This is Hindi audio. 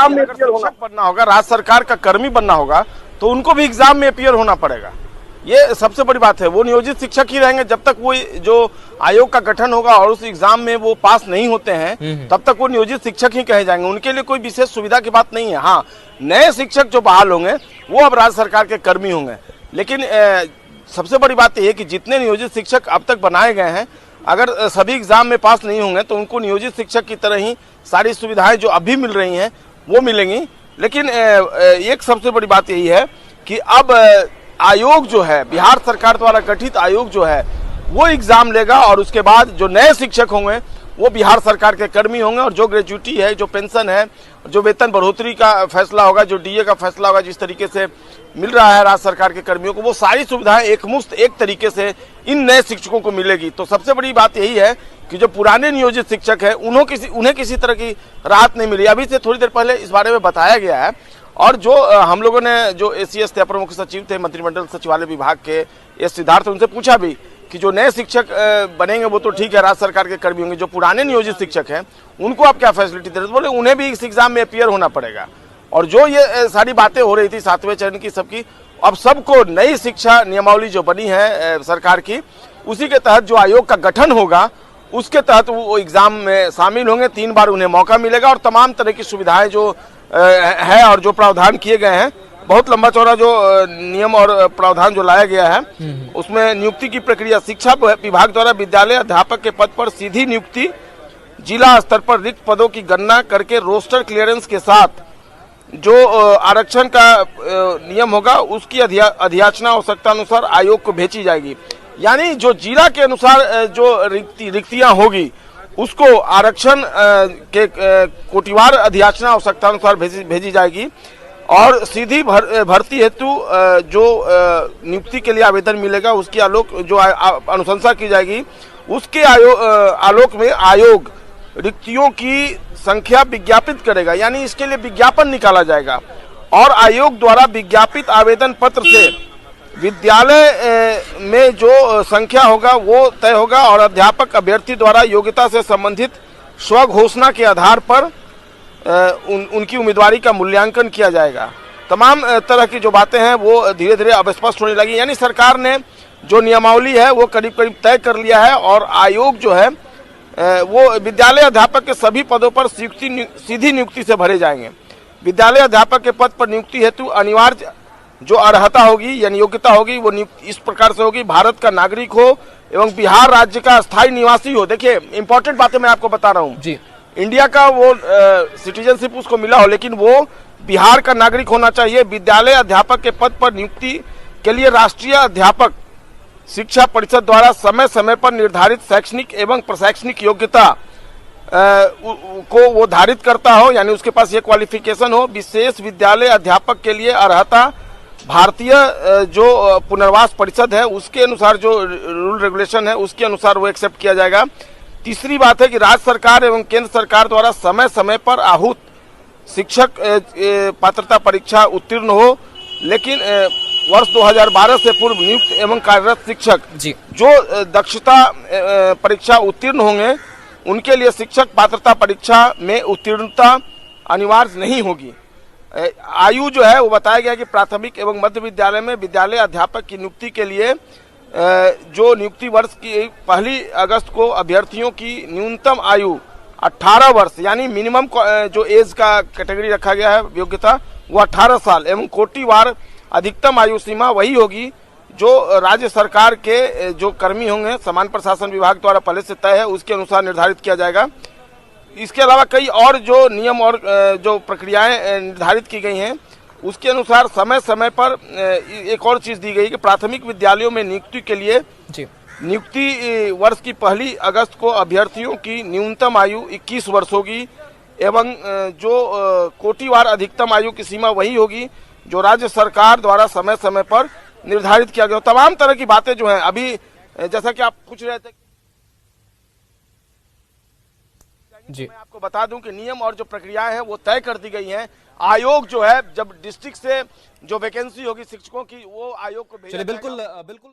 में शिक्षक बनना होगा, राज्य सरकार का कर्मी बनना होगा, तो उनको भी एग्जाम में अपीयर होना पड़ेगा। ये सबसे बड़ी बात है। वो नियोजित शिक्षक ही रहेंगे जब तक वो जो आयोग का गठन होगा और उस एग्जाम में वो पास नहीं होते हैं तब तक वो नियोजित शिक्षक ही कहे जाएंगे। उनके लिए कोई विशेष सुविधा की बात नहीं है। हाँ, नए शिक्षक जो बहाल होंगे वो अब राज्य सरकार के कर्मी होंगे। लेकिन सबसे बड़ी बात यह है कि जितने नियोजित शिक्षक अब तक बनाए गए हैं, अगर सभी एग्जाम में पास नहीं होंगे तो उनको नियोजित शिक्षक की तरह ही सारी सुविधाएं जो अभी मिल रही हैं वो मिलेंगी। लेकिन एक सबसे बड़ी बात यही है कि अब आयोग जो है, बिहार सरकार द्वारा गठित आयोग जो है, वो एग्जाम लेगा और उसके बाद जो नए शिक्षक होंगे वो बिहार सरकार के कर्मी होंगे। और जो ग्रेजुटी है, जो पेंशन है, जो वेतन बढ़ोतरी का फैसला होगा, जो डीए का फैसला होगा, जिस तरीके से मिल रहा है राज्य सरकार के कर्मियों को, वो सारी सुविधाएं एकमुश्त एक तरीके से इन नए शिक्षकों को मिलेगी। तो सबसे बड़ी बात यही है कि जो पुराने नियोजित शिक्षक है उन्हें किसी तरह की राहत नहीं मिली। अभी से थोड़ी देर पहले इस बारे में बताया गया है। और जो हम लोगों ने जो एसीएस थे, अपर मुख्य सचिव थे मंत्रिमंडल सचिवालय विभाग के एस सिद्धार्थ, उनसे पूछा भी कि जो नए शिक्षक बनेंगे वो तो ठीक है, राज्य सरकार के कर्मी होंगे, जो पुराने नियोजित शिक्षक हैं उनको आप क्या फैसिलिटी दे रहे? बोले उन्हें भी इस एग्जाम में अपीयर होना पड़ेगा। और जो ये सारी बातें हो रही थी 7वें चरण की सबकी, अब सबको नई शिक्षा नियमावली जो बनी है सरकार की, उसी के तहत जो आयोग का गठन होगा उसके तहत वो एग्जाम में शामिल होंगे। 3 बार उन्हें मौका मिलेगा और तमाम तरह की सुविधाएं जो है और जो प्रावधान किए गए हैं, बहुत लंबा चौड़ा जो नियम और प्रावधान जो लाया गया है, उसमें नियुक्ति की प्रक्रिया शिक्षा विभाग द्वारा विद्यालय अध्यापक के पद पर सीधी नियुक्ति, जिला स्तर पर रिक्त पदों की गणना करके रोस्टर क्लियरेंस के साथ जो आरक्षण का नियम होगा उसकी अधियाचना आवश्यकता अनुसार आयोग को भेजी जाएगी। यानी जो जिला के अनुसार जो रिक्तियां होगी उसको आरक्षण के कोटिवार अधियाचना आवश्यकता अनुसार भेजी जाएगी और सीधी भर्ती हेतु जो नियुक्ति के लिए आवेदन मिलेगा उसकी अनुशंसा की जाएगी। उसके आलोक में आयोग रिक्तियों की संख्या विज्ञापित करेगा, यानी इसके लिए विज्ञापन निकाला जाएगा और आयोग द्वारा विज्ञापित आवेदन पत्र से विद्यालय में जो संख्या होगा वो तय होगा और अध्यापक अभ्यर्थी द्वारा योग्यता से संबंधित स्वघोषणा के आधार पर उनकी उम्मीदवारी का मूल्यांकन किया जाएगा। तमाम तरह की जो बातें हैं वो धीरे धीरे अब स्पष्ट होने लगी। यानी सरकार ने जो नियमावली है वो करीब करीब तय कर लिया है और आयोग जो है वो विद्यालय अध्यापक के सभी पदों पर सीधी नियुक्ति से भरे जाएंगे। विद्यालय अध्यापक के पद पर नियुक्ति हेतु अनिवार्य जो अर्हता होगी यानी योग्यता होगी वो इस प्रकार से होगी: भारत का नागरिक हो एवं बिहार राज्य का स्थायी निवासी हो। देखिए, इंपॉर्टेंट बातें मैं आपको बता रहा हूँ जी। इंडिया का वो सिटीजनशिप उसको मिला हो लेकिन वो बिहार का नागरिक होना चाहिए। विद्यालय अध्यापक के पद पर नियुक्ति के लिए राष्ट्रीय अध्यापक शिक्षा परिषद द्वारा समय समय पर निर्धारित शैक्षणिक एवं प्रशैक्षणिक योग्यता को वो धारित करता हो, यानी उसके पास ये क्वालिफिकेशन हो। विशेष विद्यालय अध्यापक के लिए अर्हता भारतीय जो पुनर्वास परिषद है उसके अनुसार जो रूल रेगुलेशन है उसके अनुसार वो एक्सेप्ट किया जाएगा। तीसरी बात है कि राज्य सरकार एवं केंद्र सरकार द्वारा समय समय पर आहूत शिक्षक पात्रता परीक्षा उत्तीर्ण हो, लेकिन वर्ष 2012 से पूर्व नियुक्त एवं कार्यरत शिक्षक जो दक्षता परीक्षा उत्तीर्ण होंगे उनके लिए शिक्षक पात्रता परीक्षा में उत्तीर्णता अनिवार्य नहीं होगी। आयु जो है वो बताया गया कि प्राथमिक एवं मध्य विद्यालय में विद्यालय अध्यापक की नियुक्ति के लिए जो नियुक्ति वर्ष की 1 अगस्त को अभ्यर्थियों की न्यूनतम आयु 18 वर्ष यानी मिनिमम जो एज का कैटेगरी रखा गया है योग्यता वो 18 साल एवं कोटिवार अधिकतम आयु सीमा वही होगी जो राज्य सरकार के जो कर्मी होंगे सामान्य प्रशासन विभाग द्वारा पहले से तय है उसके अनुसार निर्धारित किया जाएगा। इसके अलावा कई और जो नियम और जो प्रक्रियाएं निर्धारित की गई हैं उसके अनुसार समय समय पर एक और चीज दी गई कि प्राथमिक विद्यालयों में नियुक्ति के लिए नियुक्ति वर्ष की 1 अगस्त को अभ्यर्थियों की न्यूनतम आयु 21 वर्ष होगी एवं जो कोटिवार अधिकतम आयु की सीमा वही होगी जो राज्य सरकार द्वारा समय समय पर निर्धारित किया गया। तमाम तरह की बातें जो हैं अभी जैसा कि आप पूछ रहे थे जी, मैं आपको बता दूं कि नियम और जो प्रक्रियाएं हैं वो तय कर दी गई हैं। आयोग जो है जब डिस्ट्रिक्ट से जो वैकेंसी होगी शिक्षकों की वो आयोग को भेजा जाएगा। बिल्कुल बिल्कुल।